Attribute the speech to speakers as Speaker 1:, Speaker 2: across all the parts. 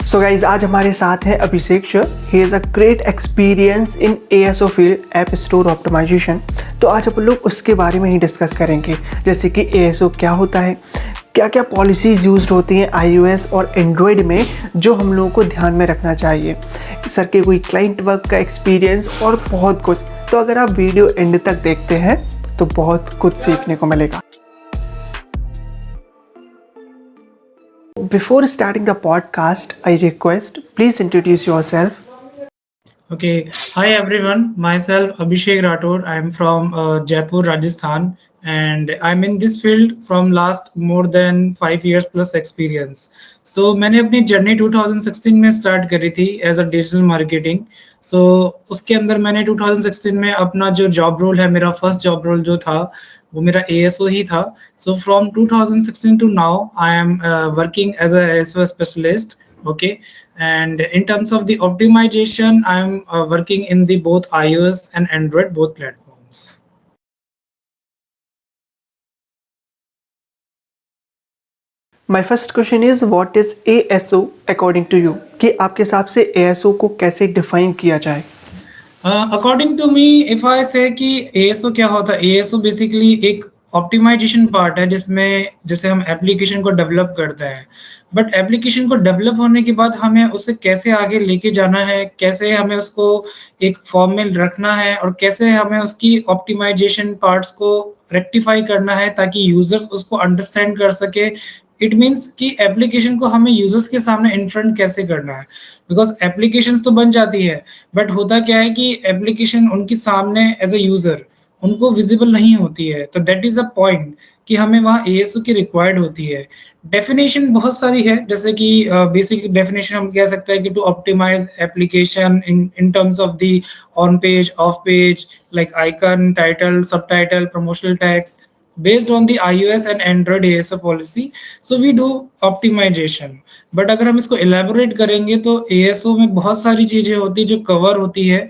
Speaker 1: So guys आज हमारे साथ हैं Abhishek sir. He is a great experience in ASO field, app store optimization. तो आज अपन लोग उसके बारे में ही डिस्कस करेंगे, जैसे कि ASO क्या होता है, क्या क्या पॉलिसीज़ यूज्ड होती हैं iOS और एंड्रॉयड में जो हम लोगों को ध्यान में रखना चाहिए, सर के कोई क्लाइंट वर्क का एक्सपीरियंस और बहुत कुछ। तो अगर आप वीडियो एंड तक देखते हैं तो बहुत कुछ सीखने को मिलेगा। Before starting the podcast, I request please introduce yourself.
Speaker 2: Okay, hi everyone. Myself Abhishek Rathod. I'm from Jaipur, Rajasthan, and I'm in this field from last more than 5 years plus experience. So मैंने अपनी journey 2016 में start करी थी as a digital marketing. सो उसके अंदर मैंने 2016 में अपना जो जॉब रोल है, मेरा फर्स्ट जॉब रोल जो था वो मेरा ASO ही था। So from 2016 to now I am working as a ASO specialist. Okay, and in terms of the optimization, I'm working in the both iOS and Android both platforms.
Speaker 1: My first question is what is ASO according to you? कि आपके हिसाब से ASO को कैसे define किया जाए?
Speaker 2: According to me, if I say कि ASO क्या होता है, ASO बेसिकली एक ऑप्टिमाइजेशन पार्ट है जिसमें जैसे हम एप्लीकेशन को डेवलप करते हैं, बट एप्लीकेशन को डेवलप होने के बाद हमें उसे कैसे आगे लेके जाना है, कैसे हमें उसको एक फॉर्म में रखना है और कैसे हमें उसकी ऑप्टिमाइजेशन पार्ट्स को रेक्टिफाई करना है ताकि यूजर्स उसको अंडरस्टैंड कर सके। इट मीन्स कि एप्लीकेशन को हमें यूजर्स के सामने इन फ्रंट कैसे करना है, बिकॉज एप्लीकेशंस तो बन जाती है, बट होता क्या है कि एप्लीकेशन उनके सामने एज अ यूजर उनको विजिबल नहीं होती है। तो दैट इज अ पॉइंट कि हमें वहाँ ASO की रिक्वायर्ड होती है। डेफिनेशन बहुत सारी है, जैसे कि बेसिक डेफिनेशन हम कह सकते हैं कि to optimise application in terms of the on page, off page, like icon, title, subtitle, promotional tags, based on the iOS and Android ASO policy, so we do optimization. But अगर हम इसको elaborate करेंगे तो ASO में बहुत सारी चीजें होती है जो कवर होती है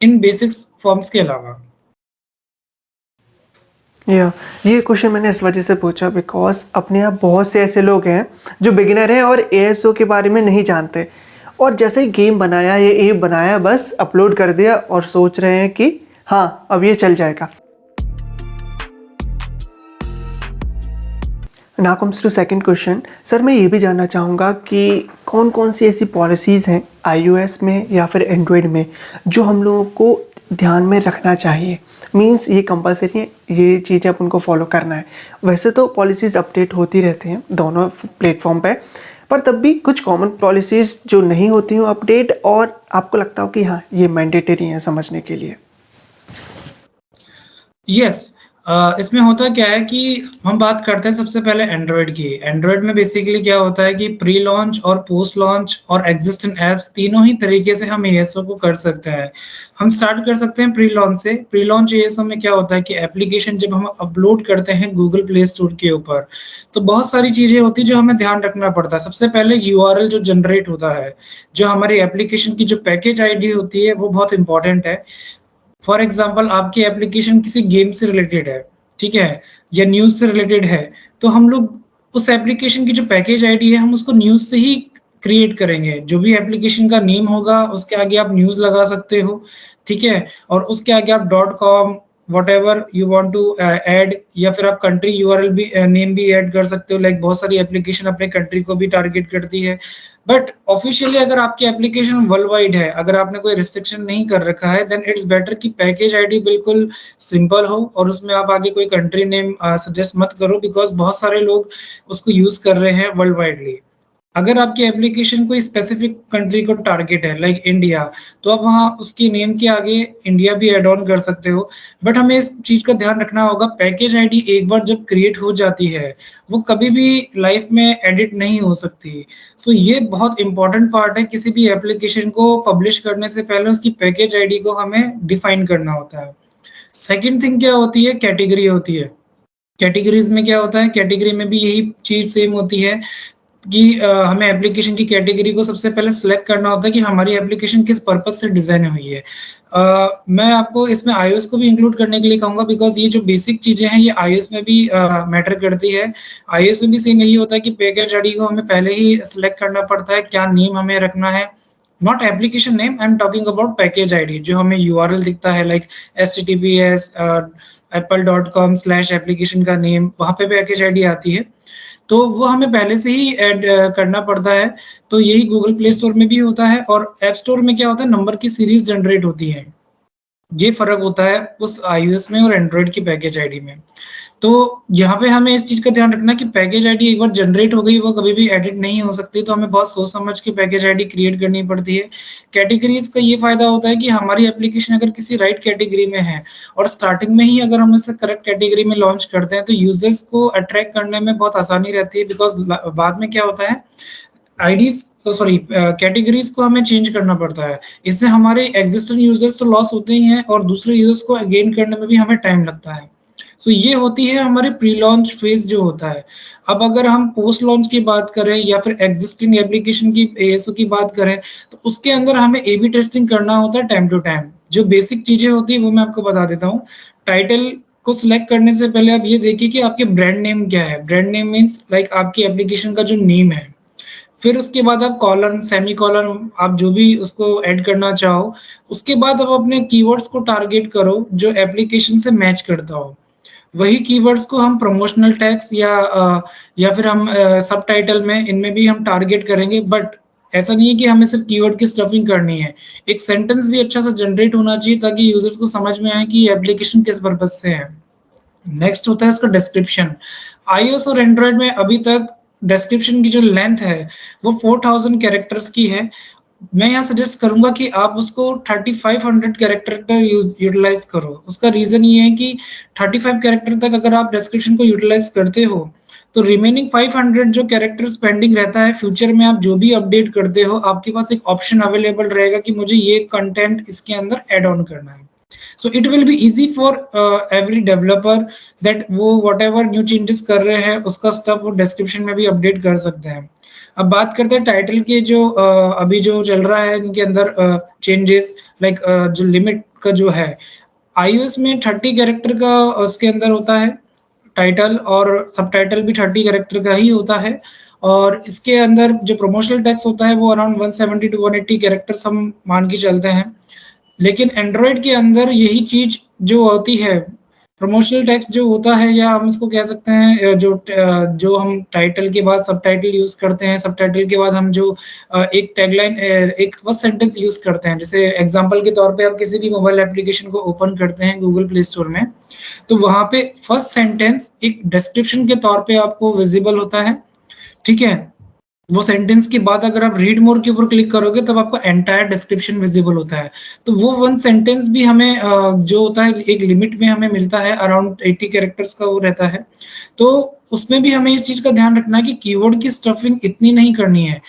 Speaker 2: इन बेसिक्स फॉर्म्स के अलावा।
Speaker 1: ये क्वेश्चन मैंने इस वजह से पूछा बिकॉज अपने यहाँ बहुत से ऐसे लोग हैं जो बिगिनर हैं और ASO के बारे में नहीं जानते, और जैसे ही गेम बनाया, ये ऐप बनाया, बस अपलोड कर दिया और सोच रहे हैं कि हाँ अब ये चल जाएगा। Now comes to second question. Sir मैं ये भी जानना चाहूँगा कि कौन कौन सी ऐसी पॉलिसीज़ हैं iOS में या फिर एंड्रॉयड में जो हम लोगों को ध्यान में रखना चाहिए। मींस ये कंपलसरी है, ये चीज़ें अपन को फॉलो करना है। वैसे तो पॉलिसीज़ अपडेट होती रहती हैं दोनों प्लेटफॉर्म पे, पर तब भी कुछ कॉमन पॉलिसीज़ जो नहीं होती हैं अपडेट और आपको लगता हो कि हाँ ये मैंडेटरी है समझने के लिए।
Speaker 2: यस, इसमें होता क्या है कि हम बात करते हैं सबसे पहले एंड्रॉयड की। एंड्रॉयड में बेसिकली क्या होता है कि प्री लॉन्च और पोस्ट लॉन्च और एग्जिस्टिंग एप्स तीनों ही तरीके से हम ASO को कर सकते हैं। हम स्टार्ट कर सकते हैं प्री लॉन्च से। प्री लॉन्च ASO में क्या होता है कि एप्लीकेशन जब हम अपलोड करते हैं गूगल प्ले स्टोर के ऊपर, तो बहुत सारी चीजें होती है जो हमें ध्यान रखना पड़ता है। सबसे पहले URL जो जनरेट होता है, जो हमारी एप्लीकेशन की जो पैकेज ID होती है वो बहुत इंपॉर्टेंट है। फॉर एग्जाम्पल आपकी एप्लीकेशन किसी गेम से रिलेटेड है, ठीक है, या न्यूज से रिलेटेड है, तो हम लोग उस एप्लीकेशन की जो पैकेज आईडी है हम उसको न्यूज से ही क्रिएट करेंगे। जो भी एप्लीकेशन का नेम होगा उसके आगे आप न्यूज लगा सकते हो, ठीक है, और उसके आगे आप .com whatever you want to add, या फिर आप कंट्री URL भी नेम भी ऐड कर सकते हो। लाइक बहुत सारी एप्लीकेशन अपने कंट्री को भी टारगेट करती है, बट ऑफिशियली अगर आपकी एप्लीकेशन वर्ल्ड वाइड है, अगर आपने कोई रिस्ट्रिक्शन नहीं कर रखा है, देन इट्स बेटर कि पैकेज आईडी बिल्कुल सिंपल हो और उसमें आप आगे कोई कंट्री नेम सजेस्ट मत करो, बिकॉज बहुत सारे लोग उसको यूज कर रहे हैं वर्ल्ड वाइडली। अगर आपकी एप्लीकेशन कोई स्पेसिफिक कंट्री को टारगेट है लाइक इंडिया, तो आप वहाँ उसकी नेम के आगे इंडिया भी ऐड ऑन कर सकते हो। बट हमें इस चीज का ध्यान रखना होगा, पैकेज आईडी एक बार जब क्रिएट हो जाती है वो कभी भी लाइफ में एडिट नहीं हो सकती। सो ये बहुत इंपॉर्टेंट पार्ट है, किसी भी एप्लीकेशन को पब्लिश करने से पहले उसकी पैकेज आईडी को हमें डिफाइन करना होता है। सेकेंड थिंग क्या होती है, कैटेगरी होती है। कैटेगरीज में क्या होता है, कैटेगरी में भी यही चीज सेम होती है कि हमें एप्लीकेशन की कैटेगरी को सबसे पहले सिलेक्ट करना होता है कि हमारी एप्लीकेशन किस पर्पज से डिजाइन हुई है। मैं आपको इसमें iOS को भी इंक्लूड करने के लिए कहूँगा बिकॉज़ ये जो बेसिक चीज़ें हैं ये iOS में भी मैटर करती है। iOS में भी सेम यही होता है कि पैकेज आईडी को हमें पहले ही सिलेक्ट करना पड़ता है, क्या नेम हमें रखना है। Not application name, I am talking about package ID जो हमें यूआरएल दिखता है लाइक https apple.com/application का नेम, वहाँ पे पैकेज आईडी आती है। तो वो हमें पहले से ही ऐड करना पड़ता है। तो यही गूगल प्ले स्टोर में भी होता है और ऐप स्टोर में क्या होता है नंबर की सीरीज़ जनरेट होती है। ये फ़र्क होता है उस iOS में और एंड्रॉयड की पैकेज आईडी में। तो यहाँ पे हमें इस चीज़ का ध्यान रखना है कि पैकेज आईडी एक बार जनरेट हो गई, वो कभी भी एडिट नहीं हो सकती, तो हमें बहुत सोच समझ के पैकेज आईडी क्रिएट करनी पड़ती है। कैटेगरीज़ का ये फ़ायदा होता है कि हमारी एप्लीकेशन अगर किसी राइट कैटेगरी में है और स्टार्टिंग में ही अगर हम इसे करेक्ट कैटेगरी में लॉन्च करते हैं, तो यूज़र्स को अट्रैक्ट करने में बहुत आसानी रहती है बिकॉज़ बाद में क्या होता है, आईडीज़ तो सॉरी कैटेगरीज़ को हमें चेंज करना पड़ता है। इससे हमारे एक्जिस्टिंग यूज़र्स तो लॉस होते ही हैं और दूसरे यूज़र्स को गेन करने में भी हमें टाइम लगता है। सो ये होती है हमारी प्री लॉन्च फेज़ जो होता है। अब अगर हम पोस्ट लॉन्च की बात करें या फिर एक्जिस्टिंग एप्लीकेशन की एएसओ की बात करें, तो उसके अंदर हमें ए/बी टेस्टिंग करना होता है टाइम टू टाइम। जो बेसिक चीज़ें होती हैं वो मैं आपको बता देता हूँ। टाइटल को सिलेक्ट करने से पहले आप ये देखिए कि आपके ब्रांड नेम क्या है। ब्रांड नेम मीन्स लाइक आपकी एप्लीकेशन का जो नेम है। फिर उसके बाद आप कॉलन, सेमीकोलन आप जो भी उसको ऐड करना चाहो, उसके बाद आप अपने कीवर्ड्स को टारगेट करो जो एप्लीकेशन से मैच करता हो। वही कीवर्ड्स को हम प्रमोशनल टैग्स या फिर हम सबटाइटल में इनमें भी हम टारगेट करेंगे बट ऐसा नहीं है कि हमें सिर्फ कीवर्ड की स्टफिंग करनी है। एक सेंटेंस भी अच्छा सा जनरेट होना चाहिए ताकि यूज़र्स को समझ में आए कि ये एप्लीकेशन किस पर्पज़ से है। नेक्स्ट होता है इसका डिस्क्रिप्शन। iOS और एंड्रॉयड में अभी तक डिस्क्रिप्शन की जो लेंथ है, वो 4000 कैरेक्टर्स की है। मैं यहाँ सजेस्ट करूँगा कि आप उसको 3500 कैरेक्टर का यूटिलाइज़ करो। उसका रीज़न ये है कि 35 कैरेक्टर तक अगर आप डिस्क्रिप्शन को यूटिलाइज़ करते हो, तो रिमेनिंग 500 जो कैरेक्टर्स पेंडिंग रहता है, फ्यूचर में आप जो भी अपडेट करते हो, आपके पास एक ऑप्शन अवेलेबल रहेगा कि मुझे ये कंटेंट इसके अंदर ऐड ऑन करना है। So it will be easy for every developer that वो whatever न्यू चेंजेस कर रहे हैं उसका स्टफ वो डिस्क्रिप्शन में भी अपडेट कर सकते हैं। अब बात करते हैं टाइटल के जो अभी जो चल रहा है इनके अंदर चेंजेस लाइक जो लिमिट का जो है iOS में 30 कैरेक्टर का उसके अंदर होता है टाइटल और सबटाइटल भी 30 कैरेक्टर का ही होता है और इसके अंदर जो प्रमोशनल टेक्स्ट होता है वो अराउंड 170 टू 180 कैरेक्टर्स हम मान के चलते हैं। लेकिन एंड्रॉयड के अंदर यही चीज़ जो होती है, प्रमोशनल टेक्स्ट जो होता है या हम इसको कह सकते हैं जो हम टाइटल के बाद सबटाइटल यूज़ करते हैं, सबटाइटल के बाद हम जो एक टैगलाइन एक फर्स्ट सेंटेंस यूज़ करते हैं। जैसे एग्ज़ाम्पल के तौर पे आप किसी भी मोबाइल एप्लीकेशन को ओपन करते हैं गूगल प्ले स्टोर में, तो वहाँ पे फर्स्ट सेंटेंस एक डिस्क्रिप्शन के तौर पे आपको विज़िबल होता है, ठीक है? वो सेंटेंस के बाद अगर आप रीड मोर के ऊपर क्लिक करोगे तब आपको एंटायर डिस्क्रिप्शन विजिबल होता है। तो वो वन सेंटेंस भी हमें जो होता है एक लिमिट में हमें मिलता है अराउंड 80 कैरेक्टर्स का वो रहता है। तो उसमें भी हमें इस चीज़ का ध्यान रखना है कि कीवर्ड की स्टफिंग इतनी नहीं करनी है।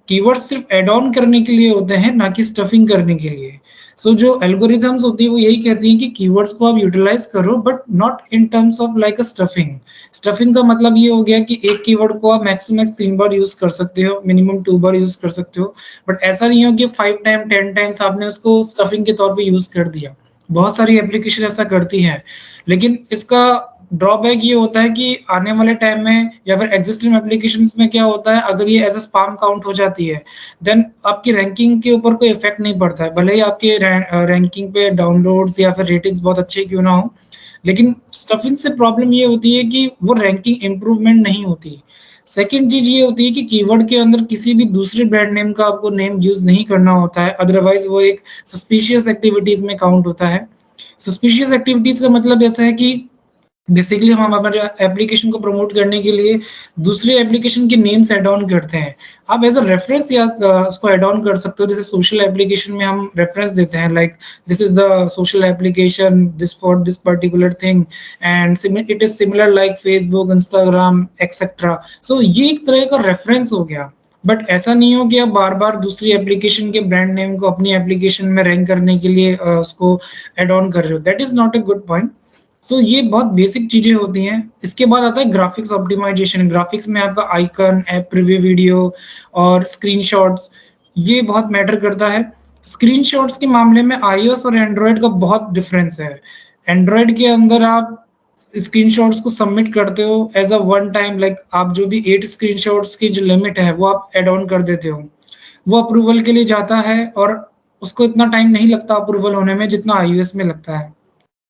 Speaker 2: कीवर्ड्स सिर्फ ऐड ऑन करने के लिए होते हैं, ना कि स्टफिंग करने के लिए। सो जो एल्गोरिथम्स होती है वो यही कहती हैं कि कीवर्ड्स को आप यूटिलाइज़ करो but not in terms of like a stuffing. Stuffing का मतलब ये हो गया कि एक कीवर्ड को आप मैक्स टू मैक्स 3 बार यूज़ कर सकते हो, मिनिमम 2 बार यूज़ कर सकते हो। बट ऐसा नहीं हो कि 5 टाइम 10 टाइम्स आपने उसको स्टफिंग के तौर पे यूज़ कर दिया। बहुत सारी एप्लीकेशन ऐसा करती हैं। लेकिन इसका ड्रॉबैक ये होता है कि आने वाले टाइम में या फिर एक्जिस्टिंग एप्लीकेशंस में क्या होता है अगर ये एज़ अ स्पैम काउंट हो जाती है, देन आपकी रैंकिंग के ऊपर कोई इफ़ेक्ट नहीं पड़ता है। भले ही आपके रैंकिंग पे डाउनलोड्स या फिर रेटिंग्स बहुत अच्छे क्यों ना हो, लेकिन स्टफिंग से प्रॉब्लम ये होती है कि वो रैंकिंग इम्प्रूवमेंट नहीं होती। सेकंड चीज़ ये होती है कि कीवर्ड के अंदर किसी भी दूसरे ब्रांड नेम का आपको नेम यूज़ नहीं करना होता है, अदरवाइज़ वो एक सस्पिशियस एक्टिविटीज़ में काउंट होता है। सस्पिशियस एक्टिविटीज़ का मतलब ऐसा है कि बेसिकली हम हमारे एप्लीकेशन को प्रमोट करने के लिए दूसरे एप्लीकेशन के नेम्स ऐड ऑन करते हैं। आप एज़ अ रेफरेंस या उसको ऐड ऑन कर सकते हो। जैसे सोशल एप्लीकेशन में हम रेफरेंस देते हैं like this is the social application this for this particular thing and it is similar like Facebook, Instagram etcetera. So ये एक तरह का रेफरेंस हो गया। बट ऐसा नहीं हो कि आप बार-बार दूसरी एप्लीकेशन के ब्रांड नेम को अपनी एप्लीकेशन में रैंक करने के लिए उसको ऐड ऑन कर रहे हो। That is not a good point. So ये बहुत बेसिक चीज़ें होती हैं। इसके बाद आता है ग्राफिक्स ऑप्टिमाइज़ेशन। ग्राफिक्स में आपका आइकन, ऐप प्रीव्यू वीडियो और स्क्रीनशॉट्स ये बहुत मैटर करता है। स्क्रीनशॉट्स के मामले में आईओएस और एंड्रॉयड का बहुत डिफरेंस है। एंड्रॉयड के अंदर आप स्क्रीनशॉट्स को सबमिट करते हो as a one time, like आप जो भी 8 स्क्रीनशॉट्स की जो लिमिट है वो आप ऐड ऑन कर देते हो। वो अप्रूवल के लिए जाता है और उसको इतना टाइम नहीं लगता अप्रूवल होने में जितना आईओएस में लगता है।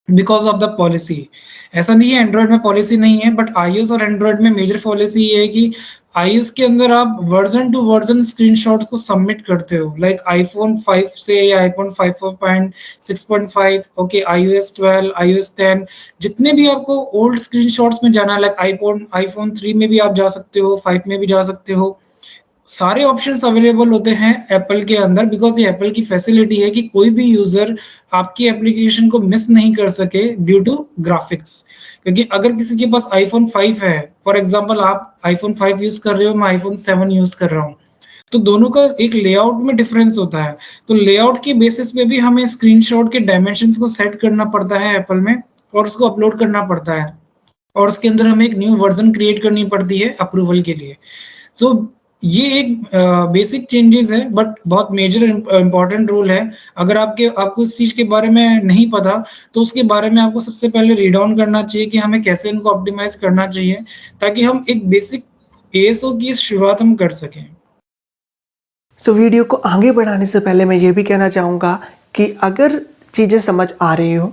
Speaker 2: Because of the policy. ऐसा नहीं है एंड्रॉयड में पॉलिसी नहीं है, बट आईओएस और एंड्रॉयड में मेजर पॉलिसी ये है कि आईओएस के अंदर आप वर्ज़न टू वर्ज़न स्क्रीनशॉट्स को सबमिट करते हो। लाइक आईफ़ोन 5 से या आईफ़ोन 5.6.5, ओके, आईओएस 12, आईओएस 10, जितने भी आपको ओल्ड स्क्रीनशॉट्स में जाना है, लाइक आईफ़ोन 3 में भी आप जा सकते हो, 5 में भी जा सकते हो। सारे ऑप्शंस अवेलेबल होते हैं एप्पल के अंदर, बिकॉज़ ये एप्पल की फैसिलिटी है कि कोई भी यूज़र आपकी एप्लीकेशन को मिस नहीं कर सके ड्यू टू ग्राफिक्स। क्योंकि अगर किसी के पास आईफ़ोन 5 है, फॉर एग्ज़ाम्पल आप आईफ़ोन 5 यूज़ कर रहे हो, मैं आईफ़ोन 7 यूज़ कर रहा हूँ, तो दोनों का एक लेआउट में डिफरेंस होता है। तो लेआउट के बेसिस पे भी हमें स्क्रीनशॉट के डायमेंशंस को सेट करना पड़ता है एप्पल में और उसको अपलोड करना पड़ता है और उसके अंदर हमें एक न्यू वर्ज़न क्रिएट करनी पड़ती है अप्रूवल के लिए। सो ये एक बेसिक चेंजेस है, बट बहुत मेजर इम्पोर्टेंट रूल है। अगर आपको इस चीज़ के बारे में नहीं पता, तो उसके बारे में आपको सबसे पहले रीड ऑन करना चाहिए कि हमें कैसे इनको ऑप्टिमाइज़ करना चाहिए, ताकि हम एक बेसिक एएसओ की शुरुआत हम कर सकें।
Speaker 1: सो वीडियो को आगे बढ़ाने से पहले मैं ये भी कहना चाहूँगा कि अगर चीज़ें समझ आ रही हो,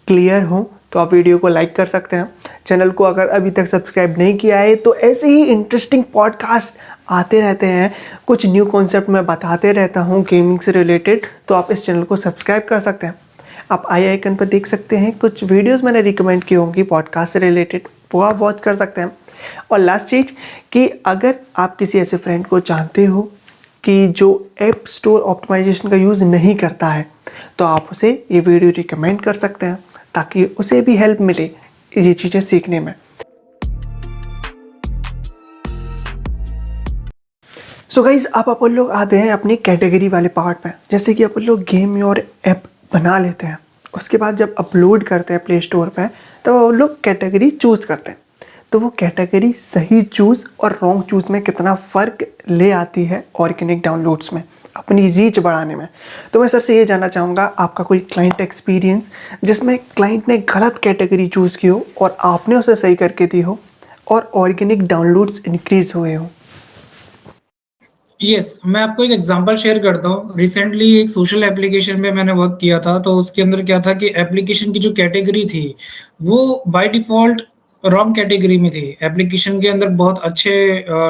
Speaker 1: क्लियर हो, तो आप वीडियो को लाइक कर सकते हैं। चैनल को अगर अभी तक सब्सक्राइब नहीं किया है तो ऐसे ही इंटरेस्टिंग पॉडकास्ट आते रहते हैं, कुछ न्यू कॉन्सेप्ट मैं बताते रहता हूँ गेमिंग से रिलेटेड, तो आप इस चैनल को सब्सक्राइब कर सकते हैं। आप आई आइकन पर देख सकते हैं कुछ वीडियोस मैंने रिकमेंड की होंगी पॉडकास्ट से रिलेटेड, वो आप वॉच कर सकते हैं। और लास्ट चीज़ कि अगर आप किसी ऐसे फ्रेंड को जानते हो कि जो ऐप स्टोर ऑप्टिमाइजेशन का यूज़ नहीं करता है, तो आप उसे ये वीडियो रिकमेंड कर सकते हैं ताकि उसे भी हेल्प मिले ये चीज़ें सीखने में। सो गाइज, अब अपन लोग आते हैं अपनी कैटेगरी वाले पार्ट में। जैसे कि अपन लोग गेम और ऐप बना लेते हैं, उसके बाद जब अपलोड करते हैं प्ले स्टोर पे, तो वो लोग कैटेगरी चूज़ करते हैं। तो वो कैटेगरी सही चूज़ और रॉन्ग चूज़ में कितना फ़र्क ले आती है ऑर्गेनिक डाउनलोड्स में, अपनी रीच बढ़ाने में। तो मैं सर से ये जानना चाहूँगा, आपका कोई क्लाइंट एक्सपीरियंस जिसमें क्लाइंट ने गलत कैटेगरी चूज़ की हो और आपने उसे सही करके दी हो और ऑर्गेनिक डाउनलोड्स इंक्रीज़ हुए हो।
Speaker 2: यस, मैं आपको एक एग्जांपल शेयर करता हूँ। रिसेंटली एक सोशल एप्लीकेशन में मैंने वर्क किया था, तो उसके अंदर क्या था कि एप्लीकेशन की जो कैटेगरी थी, वो बाय डिफ़ॉल्ट रॉन्ग कैटेगरी में थी। एप्लीकेशन के अंदर बहुत अच्छे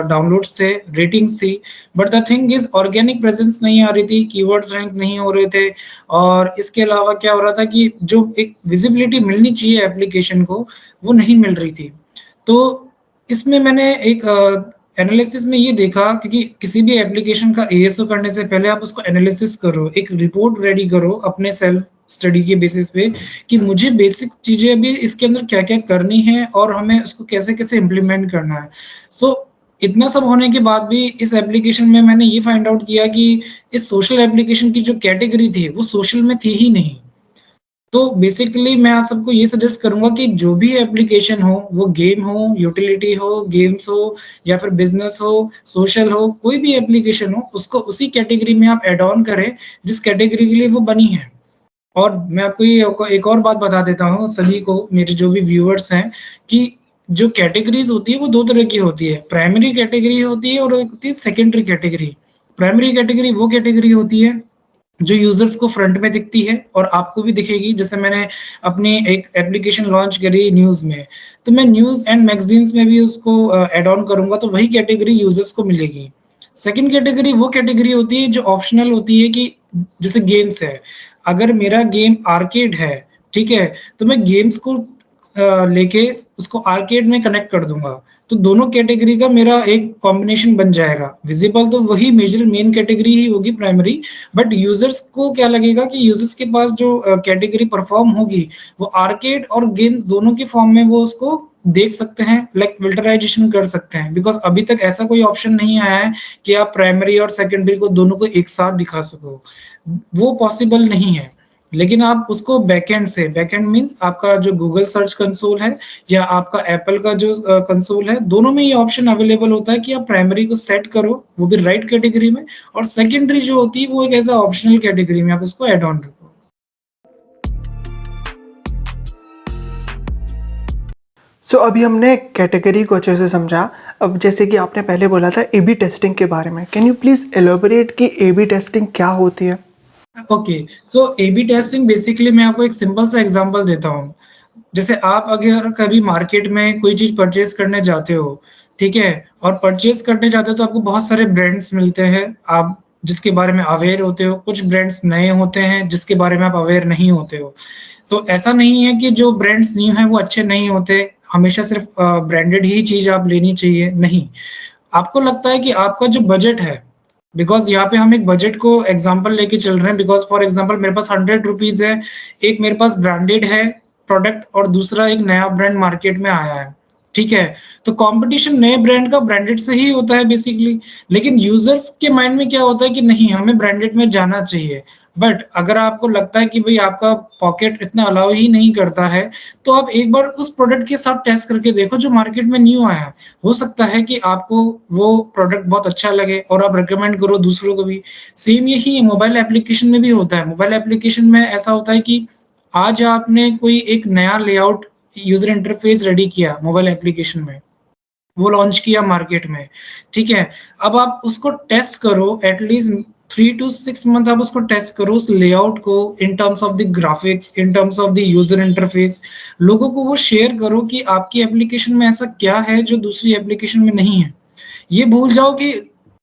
Speaker 2: डाउनलोड्स थे, रेटिंग्स थी, but the thing is organic presence नहीं आ रही थी, कीवर्ड्स रैंक नहीं हो रहे थे और इसके अलावा क्या हो रहा था कि जो एक विज़िबिलिटी मिलनी चाहिए एप्लीकेशन को, वो नहीं मिल रही थी। तो इसमें मैंने एक एनालिसिस में ये देखा, क्योंकि किसी भी एप्लीकेशन का एएसओ करने से पहले आप उसको एनालिसिस करो, एक रिपोर्ट रेडी करो अपने सेल्फ स्टडी के बेसिस पे कि मुझे बेसिक चीज़ें अभी इसके अंदर क्या-क्या करनी है और हमें उसको कैसे-कैसे इम्प्लीमेंट करना है। सो इतना सब होने के बाद भी इस एप्लीकेशन में मैंने ये फाइंड आउट किया कि इस सोशल एप्लीकेशन की जो कैटेगरी थी, वो सोशल में थी ही नहीं। तो बेसिकली मैं आप सबको ये सजेस्ट करूँगा कि जो भी एप्लीकेशन हो, वो गेम हो, यूटिलिटी हो, गेम्स हो या फिर बिज़नेस हो, सोशल हो, कोई भी एप्लीकेशन हो, उसको उसी कैटेगरी में आप ऐड ऑन करें, जिस कैटेगरी के लिए वो बनी है। और मैं आपको ये एक और बात बता देता हूँ सभी को, मेरे जो भी व्यूअर्स हैं, कि जो कैटेगरीज़ होती है, वो 2 तरह की होती है। प्राइमरी कैटेगरी होती है और एक होती है सेकेंडरी कैटेगरी। प्राइमरी कैटेगरी वो कैटेगरी होती है जो यूज़र्स को फ्रंट में दिखती है और आपको भी दिखेगी। जैसे मैंने अपनी एक एप्लीकेशन लॉन्च करी न्यूज़ में, तो मैं न्यूज़ एंड मैगज़ीन्स में भी उसको ऐड ऑन करूँगा, तो वही कैटेगरी यूज़र्स को मिलेगी। सेकंड कैटेगरी वो कैटेगरी होती है जो ऑप्शनल होती है, कि जैसे गेम्स है, अगर मेरा गेम आर्केड है, ठीक है? तो मैं गेम्स को लेके उसको आर्केड में कनेक्ट कर दूँगा। तो दोनों कैटेगरी का मेरा एक कॉम्बिनेशन बन जाएगा। विज़िबल तो वही मेजर मेन कैटेगरी ही होगी प्राइमरी, बट यूज़र्स को क्या लगेगा कि यूज़र्स के पास जो कैटेगरी परफ़ॉर्म होगी, वो आर्केड और गेम्स दोनों के फ़ॉर्म में वो उसको देख सकते हैं, लाइक फ़िल्टराइज़ेशन कर सकते हैं। बिकॉज़ अभी तक ऐसा कोई ऑप्शन नहीं आया है कि आप प्राइमरी और सेकेंडरी को दोनों को एक साथ दिखा सको। वो पॉसिबल नहीं है। लेकिन आप उसको बैकएंड से, बैकएंड मीन्स आपका जो गूगल सर्च कंसोल है या आपका एप्पल का जो कंसोल है, दोनों में ये ऑप्शन अवेलेबल होता है कि आप प्राइमरी को सेट करो, वो भी राइट कैटेगरी में, और सेकेंडरी जो होती है वो एक ऐसा ऑप्शनल कैटेगरी में आप उसको ऐड ऑन रखो।
Speaker 1: सो अभी हमने कैटेगरी को अच्छे से समझा। अब जैसे कि आपने पहले बोला था ए बी टेस्टिंग के बारे में, कैन यू प्लीज़ एलोबरेट कि ए बी टेस्टिंग क्या होती है?
Speaker 2: Okay, so A B testing basically मैं आपको एक सिंपल सा एग्जांपल देता हूँ। जैसे आप अगर कभी मार्केट में कोई चीज़ परचेज़ करने जाते हो, ठीक है? और परचेज़ करने जाते हो तो आपको बहुत सारे ब्रांड्स मिलते हैं, आप जिसके बारे में अवेयर होते हो। कुछ ब्रांड्स नए होते हैं जिसके बारे में आप अवेयर नहीं होते हो। तो ऐसा नहीं है कि जो ब्रांड्स न्यू हैं वो अच्छे नहीं होते, हमेशा सिर्फ ब्रांडेड ही चीज़ आप लेनी चाहिए, नहीं। आपको लगता है कि आपका जो बजट है, बिकॉज़ यहाँ पे हम एक बजट को एग्ज़ाम्पल लेके चल रहे हैं, बिकॉज़ फॉर एग्ज़ाम्पल मेरे पास ₹100 है, एक मेरे पास ब्रांडेड है प्रोडक्ट और दूसरा एक नया ब्रांड मार्केट में आया है, ठीक है? तो कॉम्पिटिशन नए ब्रांड का ब्रांडेड से ही होता है बेसिकली, लेकिन यूज़र्स के माइंड में क्या होता है कि नहीं, हमें ब्रांडेड में जाना चाहिए। बट अगर आपको लगता है कि भई आपका पॉकेट इतना अलाउ ही नहीं करता है, तो आप एक बार उस प्रोडक्ट के साथ टेस्ट करके देखो जो मार्केट में न्यू आया है। हो सकता है कि आपको वो प्रोडक्ट बहुत अच्छा लगे और आप रिकमेंड करो दूसरों को भी। सेम यही मोबाइल एप्लीकेशन में भी होता है। मोबाइल एप्लीकेशन में ऐसा होता है कि आज आपने कोई एक नया लेआउट यूज़र इंटरफेस रेडी किया मोबाइल एप्लीकेशन में, वो लॉन्च किया मार्केट में, ठीक है? अब आप उसको टेस्ट करो एटलीस्ट 3 टू 6 मंथ आप उसको टेस्ट करो उस लेआउट को इन terms of the graphics, in terms of the user interface. लोगों को वो शेयर करो कि आपकी एप्लीकेशन में ऐसा क्या है जो दूसरी एप्लीकेशन में नहीं है। ये भूल जाओ कि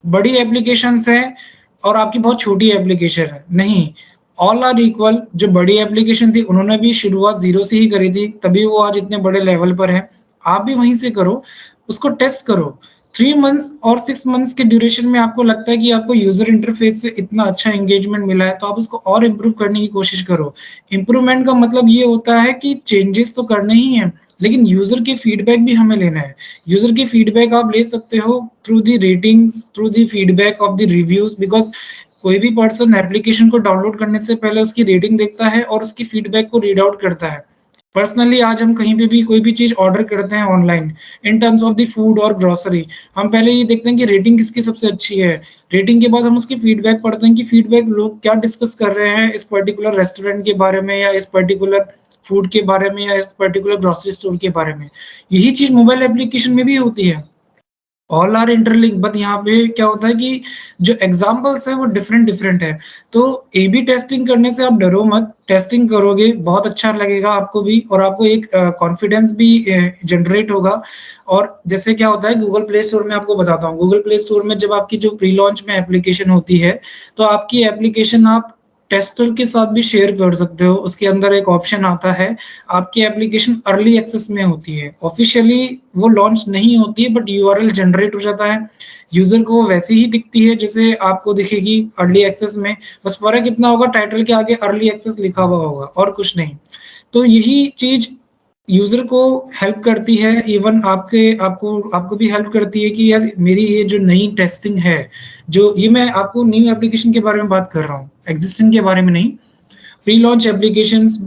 Speaker 2: बड़ी एप्लीकेशंस हैं और आपकी बहुत छोटी एप्लीकेशन है, नहीं, ऑल आर इक्वल। जो बड़ी एप्लीकेशन थी उन्होंने भी शुरुआत ज़ीरो से ही करी थी, तभी वो आज इतने बड़े लेवल पर हैं। आप भी वहीं से करो, उसको टेस्ट करो। 3 मंथ्स और 6 मंथ्स के ड्यूरेशन में आपको लगता है कि आपको यूज़र इंटरफेस से इतना अच्छा एंगेजमेंट मिला है, तो आप उसको और इम्प्रूव करने की कोशिश करो। इम्प्रूवमेंट का मतलब ये होता है कि चेंजेस तो करने ही हैं, लेकिन यूज़र के फीडबैक भी हमें लेना है। यूज़र की फीडबैक आप ले सकते हो through the ratings, through the feedback of the reviews, because कोई भी पर्सन एप्लीकेशन को डाउनलोड करने से पहले उसकी रेटिंग देखता है और उसकी फीडबैक को रीड आउट करता है। पर्सनली आज हम कहीं पे भी कोई भी चीज़ ऑर्डर करते हैं online, in terms of the food और ग्रोसरी, हम पहले ये देखते हैं कि रेटिंग किसकी सबसे अच्छी है। रेटिंग के बाद हम उसकी फीडबैक पढ़ते हैं कि फीडबैक लोग क्या डिस्कस कर रहे हैं इस पर्टिकुलर रेस्टोरेंट के बारे में या इस पर्टिकुलर फूड के बारे में या इस पर्टिकुलर ग्रोसरी स्टोर के बारे में। यही चीज़ मोबाइल एप्लीकेशन में भी होती है। ऑल आर इंटरलिंक, बट यहाँ पे क्या होता है कि जो एग्जांपल्स हैं वो डिफरेंट डिफरेंट है। तो ए बी टेस्टिंग करने से आप डरो मत, टेस्टिंग करोगे बहुत अच्छा लगेगा आपको भी और आपको एक कॉन्फिडेंस भी जनरेट होगा। और जैसे क्या होता है गूगल प्ले स्टोर में, आपको बताता हूँ, गूगल प्ले स्टोर में जब आपकी जो प्री लॉन्च में एप्लीकेशन होती है, तो आपकी एप्लीकेशन आप टेस्टर के साथ भी शेयर कर सकते हो। उसके अंदर एक ऑप्शन आता है, आपकी एप्लीकेशन अर्ली एक्सेस में होती है, ऑफिशियली वो लॉन्च नहीं होती है, बट यूआरएल जनरेट हो जाता है। यूज़र को वो वैसे ही दिखती है जैसे आपको दिखेगी अर्ली एक्सेस में, बस फ़र्क इतना होगा टाइटल के आगे अर्ली एक्सेस लिखा हुआ होगा और कुछ नहीं। तो यही चीज़ यूज़र को हेल्प करती है, इवन आपको आपको भी हेल्प करती है कि यार मेरी ये जो नई टेस्टिंग है, जो ये मैं आपको न्यू एप्लीकेशन के बारे में बात कर रहा हूँ, एक्जिस्टिंग के बारे में नहीं। प्री लॉन्च एप्लीकेशंस,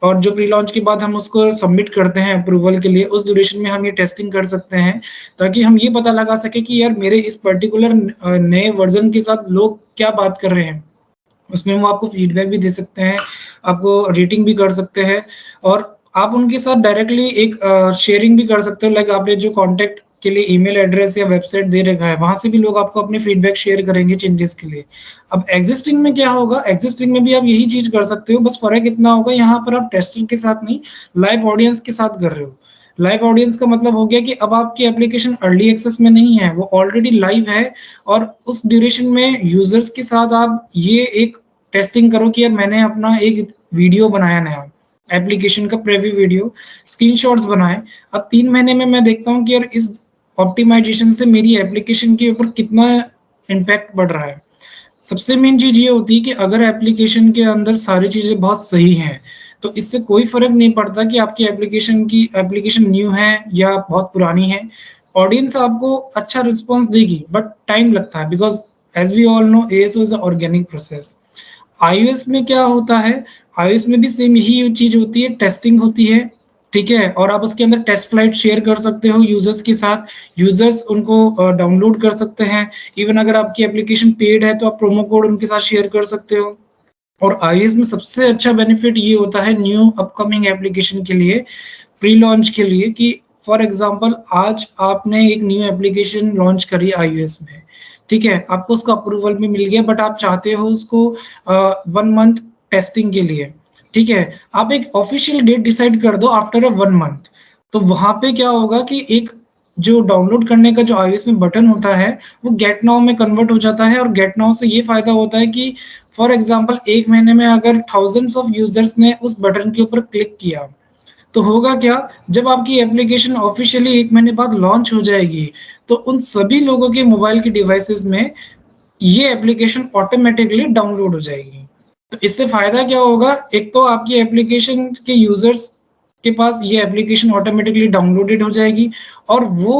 Speaker 2: और जो प्री लॉन्च के बाद हम उसको सबमिट करते हैं अप्रूवल के लिए, उस ड्यूरेशन में हम ये टेस्टिंग कर सकते हैं, ताकि हम ये पता लगा सकें कि यार मेरे इस पर्टिकुलर नए वर्ज़न के साथ लोग क्या बात कर रहे हैं। उसमें वो आपको फीडबैक भी दे सकते हैं, आपको रेटिंग भी कर सकते हैं और आप उनके साथ डायरेक्टली एक शेयरिंग भी कर सकते हो। लाइक आपने जो कॉन्टैक्ट के लिए ईमेल एड्रेस या वेबसाइट दे रखा है, वहाँ से भी लोग आपको अपने फीडबैक शेयर करेंगे चेंजेस के लिए। अब एक्जिस्टिंग में क्या होगा, एक्जिस्टिंग में भी आप यही चीज़ कर सकते हो, बस फ़र्क इतना होगा यहाँ पर आप टेस्टर के साथ नहीं, लाइव ऑडियंस के साथ कर रहे हो। लाइव ऑडियंस का मतलब हो गया कि अब आपकी एप्लीकेशन अर्ली एक्सेस में नहीं है, वो ऑलरेडी लाइव है और उस ड्यूरेशन में यूज़र्स के साथ आप ये एक टेस्टिंग करो कि यार मैंने अपना एक वीडियो बनाया नया, एप्लीकेशन का प्रीव्यू वीडियो, स्क्रीनशॉट्स बनाए। अब 3 महीने में मैं देखता हूँ कि यार इस ऑप्टिमाइज़ेशन से मेरी एप्लीकेशन के ऊपर कितना इम्पैक्ट बढ़ रहा है। सबसे मेन चीज़ ये होती है कि अगर एप्लीकेशन के अंदर सारी चीज़ें बहुत सही हैं, तो इससे कोई फ़र्क नहीं पड़ता कि आपकी एप्लीकेशन न्यू है या बहुत पुरानी है। ऑडियंस आपको अच्छा रिस्पॉन्स देगी, बट टाइम लगता है, because as we all know ASO is a organic process. iOS में क्या होता है, iOS में भी सेम यही चीज़ होती है, टेस्टिंग होती है, ठीक है? और आप उसके अंदर टेस्ट फ्लाइट शेयर कर सकते हो यूज़र्स के साथ, यूज़र्स उनको डाउनलोड कर सकते हैं। इवन अगर आपकी एप्लीकेशन पेड है, तो आप प्रोमो कोड उनके साथ शेयर कर सकते हो। और iOS में सबसे अच्छा बेनिफिट ये होता है न्यू अपकमिंग एप्लीकेशन के लिए, प्री लॉन्च के लिए कि फॉर एग्ज़ाम्पल आज आपने एक न्यू एप्लीकेशन लॉन्च करी iOS में, ठीक है? आपको उसका अप्रूवल भी मिल गया बट आप चाहते हो उसको 1 मंथ टेस्टिंग के लिए, ठीक है? आप एक ऑफ़िशियल डेट डिसाइड कर दो आफ्टर 1 मंथ। तो वहाँ पे क्या होगा कि एक जो डाउनलोड करने का जो iOS में बटन होता है, वो गेट नाउ में कन्वर्ट हो जाता है और गेट नाउ से ये फ़ायदा होता है कि फॉर एग्ज़ाम्पल 1 महीने में अगर थाउज़ेंड्स ऑफ यूज़र्स ने उस बटन के ऊपर क्लिक किया, तो होगा क्या, जब आपकी एप्लीकेशन ऑफ़िशियली 1 महीने बाद लॉन्च हो जाएगी, तो उन सभी लोगों के मोबाइल की डिवाइसेज़ में ये एप्लीकेशन ऑटोमैटिकली डाउनलोड हो जाएगी। तो इससे फ़ायदा क्या होगा, एक तो आपकी एप्लीकेशन के यूज़र्स के पास ये एप्लीकेशन ऑटोमैटिकली डाउनलोडेड हो जाएगी और वो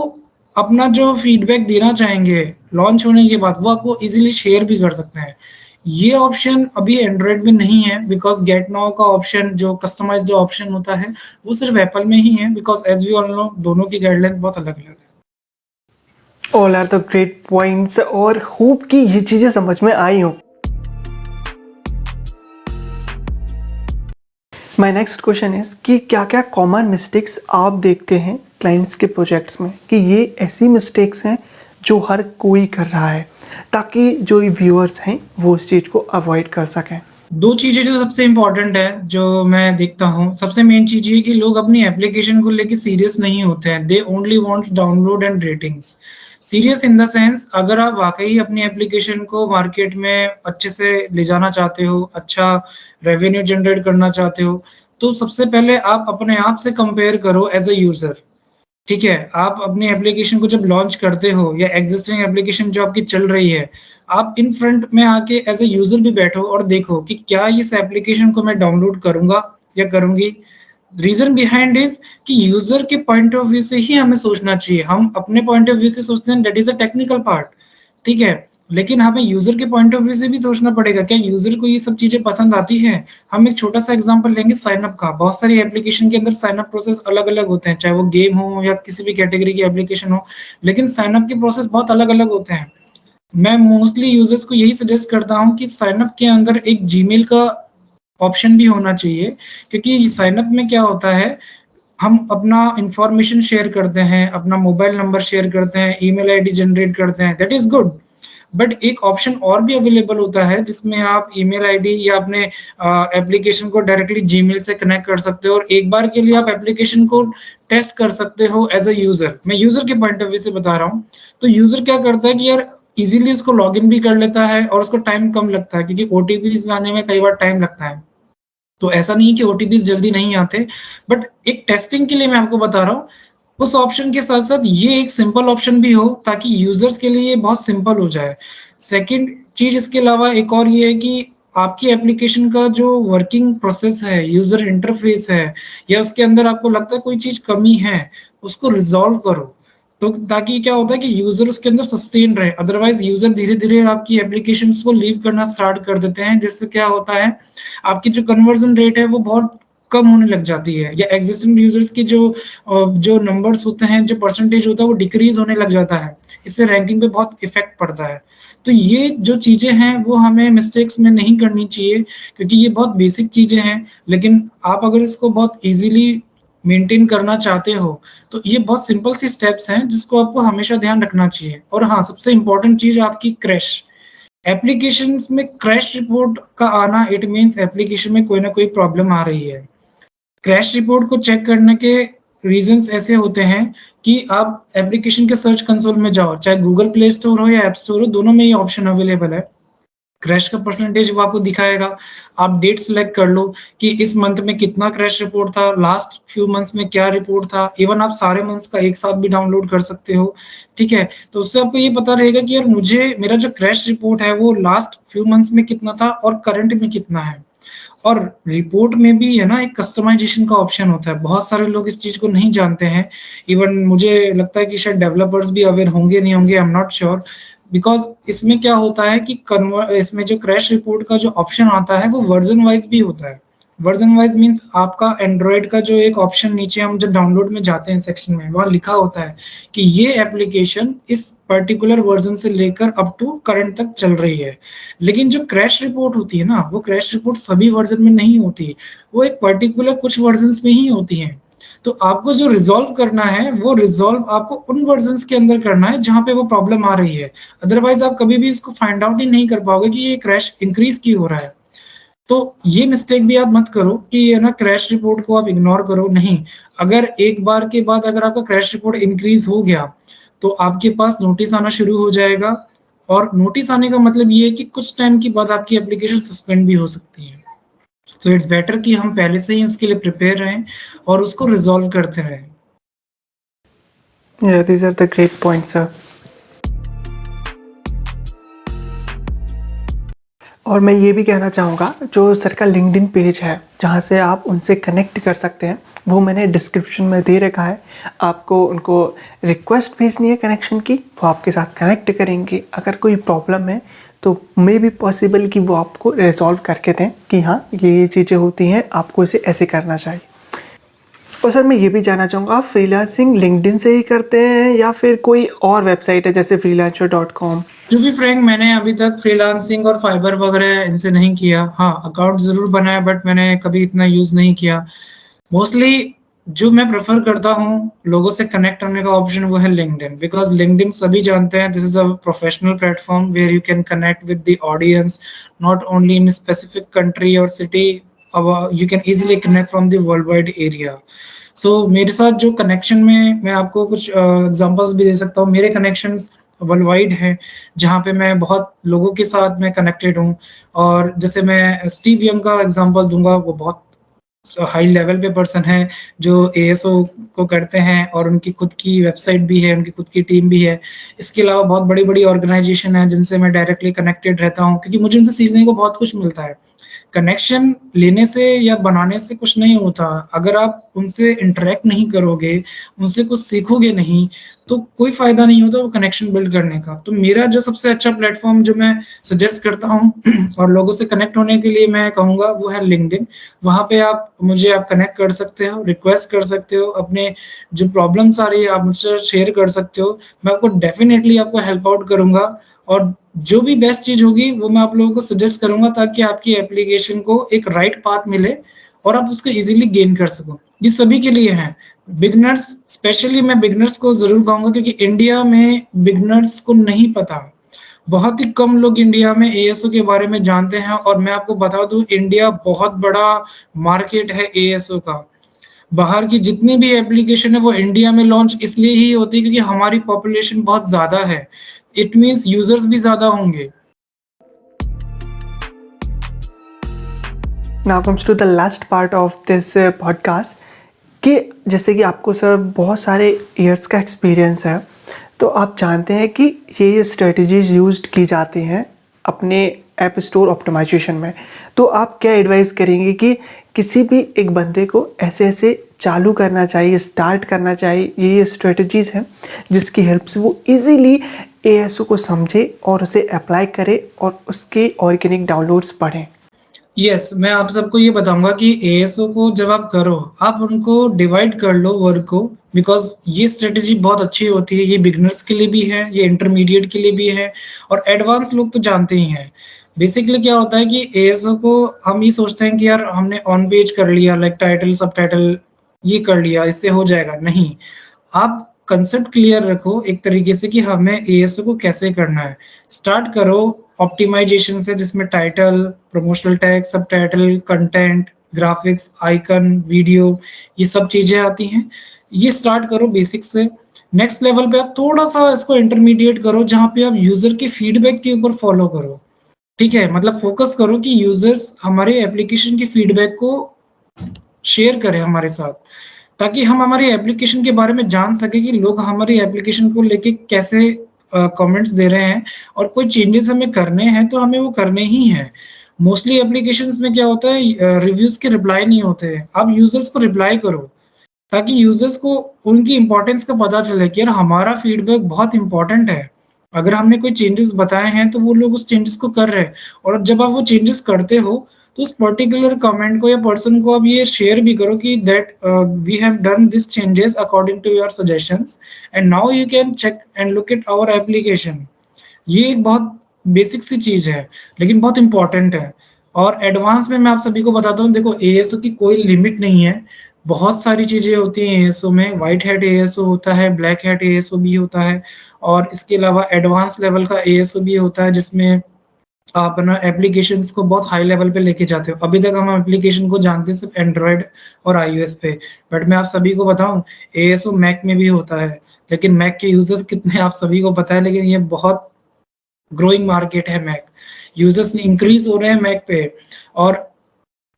Speaker 2: अपना जो फीडबैक देना चाहेंगे लॉन्च होने के बाद, वो आपको ईज़िली शेयर भी कर सकते हैं। ये ऑप्शन अभी एंड्रॉयड में नहीं है बिकॉज़ गेट नाउ का ऑप्शन जो कस्टमाइज़्ड जो ऑप्शन होता है, वो सिर्फ़ एप्पल में ही है because as we all know दोनों की गाइडलाइंस बहुत अलग-अलग है।
Speaker 1: All are the great points और होप कि ये चीज़ें समझ में आई हों। माय नेक्स्ट क्वेश्चन इज़ कि क्या-क्या कॉमन मिस्टेक्स आप देखते हैं क्लाइंट्स के प्रोजेक्ट्स में कि ये ऐसी मिस्टेक्स हैं जो हर कोई कर रहा है, ताकि जो व्यूअर्स हैं वो उस चीज़ को अवॉइड कर सकें?
Speaker 2: 2 चीज़ें जो सबसे इम्पोर्टेंट है, जो मैं देखता हूँ, सबसे मेन चीज़ ये है कि लोग अपनी एप्लीकेशन को लेके सीरियस नहीं होते हैं। They only wants download and ratings. Serious in the sense अगर आप वाक़ई अपनी एप्लीकेशन को मार्केट में अच्छे से ले जाना चाहते हो, अच्छा रेवेन्यू जनरेट करना चाहते हो, तो सबसे पहले आप अपने आप से कंपेयर करो एज़ अ यूज़र। ठीक है, आप अपनी एप्लीकेशन को जब लॉन्च करते हो या एक्जिस्टिंग एप्लीकेशन जो आपकी चल रही है, आप इन फ्रंट में आके एज़ अ यूज़र भी बैठो और देखो कि क्या इस एप्लीकेशन को मैं डाउनलोड करूँगा या करूँगी? रीज़न बिहाइंड इज़ कि यूज़र के पॉइंट ऑफ व्यू से ही हमें सोचना चाहिए। हम अपने पॉइंट ऑफ व्यू से सोचते हैं that is a technical part, ठीक है? लेकिन हमें यूज़र के पॉइंट ऑफ व्यू से भी सोचना पड़ेगा, क्या यूज़र को ये सब चीज़ें पसंद आती हैं? हम एक छोटा-सा एग्ज़ाम्पल लेंगे साइन अप का। बहुत सारी एप्लीकेशन के अंदर साइन अप प्रोसेस अलग-अलग होते हैं, चाहे वो गेम हो या किसी भी कैटेगरी की एप्लीकेशन हो, लेकिन साइन अप के प्रोसेस बहुत अलग-अलग होते हैं। मैं मोस्टली यूज़र्स को यही सजेस्ट करता हूँ कि साइन अप के अंदर एक जीमेल का ऑप्शन भी होना चाहिए, क्योंकि साइन अप में क्या होता है, हम अपना इन्फॉर्मेशन शेयर करते हैं, अपना मोबाइल नंबर शेयर करते हैं, ईमेल आईडी जनरेट करते हैं, दैट इज़ गुड। बट एक ऑप्शन और भी अवेलेबल होता है जिसमें आप ईमेल आईडी या अपने एप्लीकेशन को डायरेक्टली जीमेल से कनेक्ट कर सकते हो और एक बार के लिए आप एप्लीकेशन को टेस्ट कर सकते हो एज़ अ यूज़र। मैं यूज़र के पॉइंट ऑफ व्यू से बता रहा हूँ। तो यूज़र क्या करता है कि यार इज़िली उसको लॉगिन भी कर लेता है और उसको टाइम कम लगता है क्योंकि ओटीपीज़ लाने में कई बार टाइम लगता है। तो ऐसा नहीं है कि ओटीपीज़ जल्दी नहीं आते, बट एक टेस्टिंग के लिए मैं आपको बता रहा हूँ, उस ऑप्शन के साथ-साथ ये एक सिंपल ऑप्शन भी हो ताकि यूज़र्स के लिए ये बहुत सिंपल हो जाए। सेकंड चीज़ इसके अलावा एक और ये है कि आपकी एप्लीकेशन का जो वर्किंग प्रोसेस है, यूज़र इंटरफ़ेस है या उसके अंदर आपको लगता है कोई चीज़ कमी है, उसको रिज़ॉल्व करो। तो ताकि क्या होता है कि यूज़र उसके अंदर सस्टेन रहे, अदरवाइज़ यूज़र धीरे-धीरे आपकी एप्लीकेशंस को लीव करना स्टार्ट कर देते हैं, जिससे क्या होता है आपकी जो कन्वर्ज़न रेट है वो बहुत कम होने लग जाती है या एक्जिस्टिंग यूज़र्स की जो नंबर्स होते हैं, जो परसेंटेज होता है वो डिक्रीज़ होने लग जाता है। इससे रैंकिंग पे बहुत इफ़ेक्ट पड़ता है। तो ये जो चीज़ें हैं वो हमें मिस्टेक्स में नहीं करनी चाहिए क्योंकि ये बहुत बेसिक चीज़ें हैं, लेकिन आप अगर इसको बहुत ईज़िली मेंटेन करना चाहते हो, तो ये बहुत सिंपल सी स्टेप्स हैं जिसको आपको हमेशा ध्यान रखना चाहिए। और हाँ, सबसे इम्पोर्टेंट चीज़ आपकी क्रैश। एप्लीकेशंस में क्रैश रिपोर्ट का आना इट मीन्स एप्लीकेशन में कोई ना कोई प्रॉब्लम आ रही है। क्रैश रिपोर्ट को चेक करने के रीज़न्स ऐसे होते हैं कि आप एप्लीकेशन के सर्च कंसोल में जाओ, चाहे गूगल प्ले स्टोर हो या ऐप स्टोर हो, दोनों में ये ऑप्शन अवेलेबल है। क्रैश का परसेंटेज वो आपको दिखाएगा। आप डेट सिलेक्ट कर लो कि इस मंथ में कितना क्रैश रिपोर्ट था, लास्ट फ्यू मंथ्स में क्या रिपोर्ट था। इवन आप सारे मंथ्स का एक साथ भी डाउनलोड कर सकते हो, ठीक है? तो उससे आपको ये पता रहेगा कि यार मुझे मेरा जो क्रैश रिपोर्ट है वो लास्ट फ्यू मंथ्स में कितना था और करंट में कितना है। और रिपोर्ट में भी है ना एक कस्टमाइजेशन का ऑप्शन होता है। बहुत सारे लोग इस चीज़ को नहीं जानते हैं। इवन मुझे लगता है कि शायद डेवलपर्स भी अवेयर होंगे, नहीं होंगे, I am not sure. Because इसमें क्या होता है कि इसमें जो क्रैश रिपोर्ट का जो ऑप्शन आता है वो वर्ज़न वाइज़ भी होता है। वर्ज़न वाइज़ मीन्स आपका एंड्रॉयड का जो एक ऑप्शन नीचे हम जब डाउनलोड में जाते हैं सेक्शन में, वहाँ लिखा होता है कि ये एप्लीकेशन इस पर्टिकुलर वर्ज़न से लेकर अप टू करंट तक चल रही है। लेकिन जो क्रैश रिपोर्ट होती है ना, वो क्रैश रिपोर्ट सभी वर्ज़न में नहीं होती, वो एक पर्टिकुलर कुछ वर्ज़न्स में ही होती हैं। तो आपको जो रिज़ॉल्व करना है, वो रिज़ॉल्व आपको उन वर्ज़न्स के अंदर करना है जहाँ पे वो प्रॉब्लम आ रही है। अदरवाइज़ आप कभी भी इसको फाइंड आउट ही नहीं कर पाओगे कि ये क्रैश इंक्रीज़ क्यों हो रहा है। तो ये मिस्टेक भी आप मत करो कि है ना क्रैश रिपोर्ट को आप इग्नोर करो, नहीं। अगर एक बार के बाद अगर आपका क्रैश रिपोर्ट इंक्रीज़ हो गया, तो आपके पास नोटिस आना शुरू हो जाएगा और नोटिस आने का मतलब ये है कि कुछ टाइम के बाद आपकी एप्लीकेशन सस्पेंड भी हो सकती है। तो इट्स बेटर कि हम पहले से ही उसके लिए प्रिपेयर रहें और उसको रिज़ॉल्व करते रहें।
Speaker 1: Yeah, these are the great points, sir. और मैं ये भी कहना चाहूँगा, जो सर का लिंक्डइन पेज है जहाँ से आप उनसे कनेक्ट कर सकते हैं, वो मैंने डिस्क्रिप्शन में दे रखा है। आपको उनको रिक्वेस्ट भेजनी है कनेक्शन की, वो आपके साथ कनेक्ट करेंगे। अगर कोई प्रॉब्लम है तो मे बी पॉसिबल कि वो आपको रिजॉल्व करके दें कि हाँ ये चीज़ें होती हैं, आपको इसे ऐसे करना चाहिए। और सर मैं ये भी जानना चाहूँगा, आप फ्रीलांसिंग लिंक्डइन से ही करते हैं या फिर कोई और वेबसाइट है जैसे freelancer.com?
Speaker 2: टू बी फ्रैंक, मैंने अभी तक फ्रीलांसिंग और फाइबर वगैरह इनसे नहीं किया। हाँ, अकाउंट ज़रूर बनाया बट मैंने कभी इतना यूज़ नहीं किया। मोस्टली जो मैं प्रेफ़र करता हूँ लोगों से कनेक्ट होने का ऑप्शन, वो है लिंक्डइन। बिकॉज़ लिंक्डइन सभी जानते हैं this is a professional platform where you can connect with the audience, not only in specific country और city, you can easily connect from the world wide area. So मेरे साथ जो connection में मैं आपको कुछ एग्ज़ाम्पल्स भी दे सकता हूँ। मेरे कनेक्शंस वर्ल्ड वाइड हैं, जहाँ पे मैं बहुत लोगों के साथ मैं कनेक्टेड हूँ। और जैसे मैं स्टीव यंग का एग्ज़ाम्पल दूँगा, वो बहुत हाई लेवल पे पर्सन है जो एएसओ को करते हैं और उनकी खुद की वेबसाइट भी है, उनकी खुद की टीम भी है। इसके अलावा बहुत बड़ी-बड़ी ऑर्गेनाइज़ेशन है जिनसे मैं डायरेक्टली कनेक्टेड रहता हूँ, क्योंकि मुझे उनसे सीखने को बहुत कुछ मिलता है। कनेक्शन लेने से या बनाने से कुछ नहीं होता। अगर आप उनसे इंटरैक्ट नहीं करोगे, उनसे कुछ सीखोगे नहीं, तो कोई फ़ायदा नहीं होता वो कनेक्शन बिल्ड करने का। तो मेरा जो सबसे अच्छा प्लेटफ़ॉर्म जो मैं सजेस्ट करता हूँ और लोगों से कनेक्ट होने के लिए मैं कहूँगा, वो है लिंक्डइन। वहाँ पे आप कनेक्ट कर सकते हो, रिक्वेस्ट कर सकते हो, अपने जो प्रॉब्लम्स आ रही है आप मुझसे शेयर कर सकते हो। मैं आपको डेफ़िनेटली आपको हेल्प आउट करूँगा और जो भी बेस्ट चीज़ होगी वो मैं आप लोगों को सजेस्ट करूँगा, ताकि आपकी एप्लीकेशन को एक राइट पाथ मिले और आप उसको ईज़िली गेन कर सको। ये सभी के लिए है। बिगिनर्स, स्पेशली मैं बिगिनर्स को ज़रूर कहूँगा, क्योंकि इंडिया में बिगिनर्स को नहीं पता। बहुत ही कम लोग इंडिया में एएसओ के बारे में जानते हैं और मैं आपको बता दूँ, इंडिया बहुत बड़ा मार्केट है एएसओ का। बाहर की जितनी भी एप्लीकेशन है वो इंडिया में लॉन्च इसलिए ही होती है क्योंकि हमारी पॉपुलेशन बहुत ज़्यादा है। इट मीन्स यूज़र्स भी ज़्यादा होंगे।
Speaker 1: Now comes to the last part of this podcast, कि जैसे कि आपको सर बहुत सारे ईयर्स का एक्सपीरियंस है, तो आप जानते हैं कि ये स्ट्रेटजीज यूज्ड की जाती हैं अपने ऐप स्टोर ऑप्टिमाइजेशन में। तो आप क्या एडवाइस करेंगे कि किसी भी एक बंदे को ऐसे ऐसे चालू करना चाहिए, स्टार्ट करना चाहिए, ये स्ट्रेटजीज़ हैं जिसकी हेल्प से वो इजीली एएसओ को समझे और उसे अप्लाई करे और उसके ऑर्गेनिक डाउनलोड्स बढ़ें?
Speaker 2: यस, मैं आप सबको ये बताऊँगा कि एएसओ को जब आप करो, आप उनको डिवाइड कर लो वर्क को, बिकॉज़ ये स्ट्रैटेजी बहुत अच्छी होती है। ये बिगिनर्स के लिए भी है, ये इंटरमीडिएट के लिए भी है और एडवांस लोग तो जानते ही हैं। बेसिकली क्या होता है कि एएसओ को हम ये सोचते हैं कि यार हमने ऑन पेज कर लिया, लाइक टाइटल, सबटाइटल ये कर लिया, इससे हो जाएगा। नहीं, आप कंसेप्ट क्लियर रखो एक तरीके से कि हमें एएसओ को कैसे करना है। स्टार्ट करो ऑप्टिमाइजेशन से, जिसमें title, promotional tag, subtitle, content, graphics, icon, video, ये सब चीज़ें आती हैं। ये स्टार्ट करो बेसिक से। नेक्स्ट लेवल पे आप थोड़ा-सा इसको इंटरमीडिएट करो, जहाँ पे आप यूज़र के फीडबैक के ऊपर फॉलो करो। ठीक है? मतलब फ़ोकस करो कि यूज़र्स हमारे एप्लीकेशन के फीडबैक को शेयर करें हमारे साथ, ताकि हम हमारी एप्लीकेशन के बारे में जान सकें कि लोग हमारी एप्लीकेशन को लेके कैसे कमेंट्स दे रहे हैं और कोई चेंजेस हमें करने हैं तो हमें वो करने ही हैं। मोस्टली एप्लीकेशंस में क्या होता है, रिव्यूज़ के रिप्लाई नहीं होते हैं। आप यूज़र्स को रिप्लाई करो, ताकि यूज़र्स को उनकी इम्पोर्टेंस का पता चले कि यार हमारा फीडबैक बहुत इम्पोर्टेंट है। अगर हमने कोई चेंजेस बताए हैं, तो वो लोग उस चेंजेस को कर रहे हैं, और जब आप वो चेंजेस करते हो, तो उस पर्टिकुलर कमेंट को या पर्सन को आप ये शेयर भी करो कि that we have done this changes according to your suggestions, and now you can check and look at our application. ये एक बहुत बेसिक सी चीज़ है, लेकिन बहुत इम्पोर्टेंट है। और एडवांस में मैं आप सभी को बताता हूँ, देखो एएसओ की कोई लिमिट नहीं है। बहुत सारी चीज़ें होती हैं एएसओ में, व्हाइट हैट एएसओ होता है, ब्लैक हैट एएसओ भी होता है, और इसके अलावा एडवांस लेवल का एएसओ भी होता है, जिसमें आप ना एप्लीकेशंस को बहुत हाई लेवल पे लेके जाते हो। अभी तक हम एप्लीकेशन को जानते हैं सिर्फ एंड्रॉयड और आईओएस पे, बट मैं आप सभी को बताऊँ, एएसओ मैक में भी होता है। लेकिन मैक के यूज़र्स कितने आप सभी को पता है, लेकिन ये बहुत ग्रोइंग मार्केट है मैक। यूज़र्स इंक्रीज़ हो रहे हैं मैक पे, और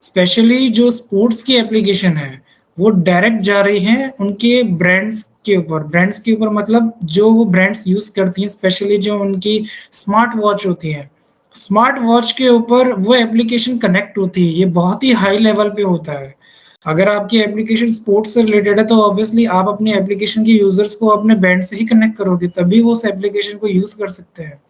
Speaker 2: स्पेशली जो स्पोर्ट्स की एप्लीकेशन है, वो डायरेक्ट जा रही हैं उनके ब्रांड्स के ऊपर। ब्रांड्स के ऊपर मतलब जो वो ब्रांड्स यूज़ करती हैं, स्पेशली जो उनकी स्मार्ट वॉच होती हैं। स्मार्ट वॉच के ऊपर वो एप्लीकेशन कनेक्ट होती है, ये बहुत ही हाई लेवल पे होता है। अगर आपकी एप्लीकेशन स्पोर्ट्स से रिलेटेड है, तो ऑब्वियसली आप अपनी एप्लीकेशन के यूज़र्स को अपने बैंड से ही कनेक्ट करोगे, तभी वो उस एप्लीकेशन को यूज़ कर सकते हैं।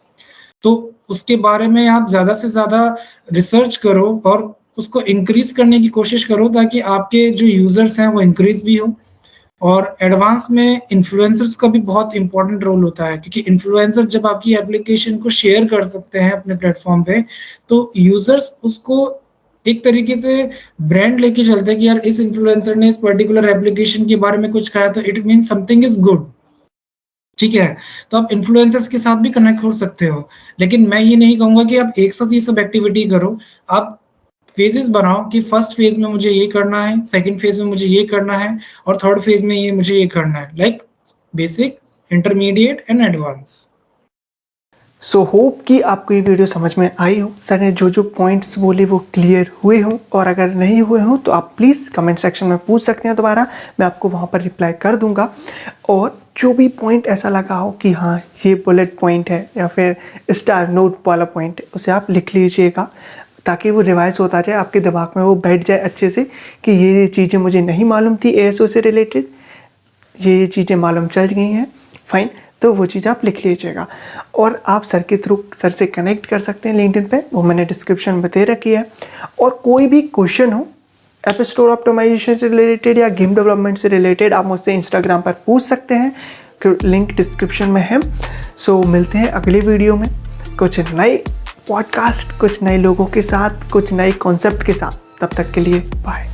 Speaker 2: तो उसके बारे में आप ज़्यादा से ज़्यादा रिसर्च करो और उसको इंक्रीज़ करने की कोशिश करो, ताकि आपके जो यूज़र्स हैं वो इंक्रीज़ भी हो। और एडवांस में इन्फ्लुएंसर्स का भी बहुत इम्पोर्टेंट रोल होता है, क्योंकि इन्फ्लुएंसर जब आपकी एप्लीकेशन को शेयर कर सकते हैं अपने प्लेटफ़ॉर्म पे, तो यूज़र्स उसको एक तरीके से ब्रांड लेके चलते हैं कि यार इस इन्फ्लुएंसर ने इस पर्टिकुलर एप्लीकेशन के बारे में कुछ कहा, तो it means something is good. ठीक है? तो आप इन्फ्लुएंसर्स के साथ भी कनेक्ट हो सकते हो। लेकिन मैं ये नहीं कहूँगा कि आप एक साथ ये सब एक्टिविटी करो। आप फ़ेज़ेज़ बनाओ कि फर्स्ट फ़ेज़ में मुझे ये करना है, सेकंड फ़ेज़ में मुझे ये करना है, और थर्ड फ़ेज़ में ये मुझे ये करना है। Like basic, intermediate and advance.
Speaker 1: So hope कि आपको ये वीडियो समझ में आई हो। सर ने जो जो पॉइंट्स बोले वो क्लियर हुए हों, और अगर नहीं हुए हों तो आप प्लीज़ कमेंट सेक्शन में पूछ सकते हैं दोबारा, मैं आपको वहाँ पर रिप्लाई कर दूँगा। और जो भी पॉइंट ऐसा लगा हो कि हाँ ये बुलेट पॉइंट है या फिर स्टार नोट वाला पॉइंट है, उसे आप लिख लीजिएगा, ताकि वो रिवाइज होता जाए, आपके दिमाग में वो बैठ जाए अच्छे से कि ये चीज़ें मुझे नहीं मालूम थी एएसओ से रिलेटेड, ये चीज़ें मालूम चल गई हैं। फाइन, तो वो चीज़ आप लिख लीजिएगा। और आप सर के थ्रू सर से कनेक्ट कर सकते हैं लिंक्डइन पे, वो मैंने डिस्क्रिप्शन में दे रखी है। और कोई भी क्वेश्चन हो ऐप स्टोर ऑप्टिमाइजेशन से रिलेटेड या गेम डेवलपमेंट से रिलेटेड, आप मुझसे इंस्टाग्राम पर पूछ सकते हैं, लिंक डिस्क्रिप्शन में है। सो मिलते हैं अगले वीडियो में कुछ नए पॉडकास्ट, कुछ नए लोगों के साथ, कुछ नए कॉन्सेप्ट के साथ। तब तक के लिए बाय।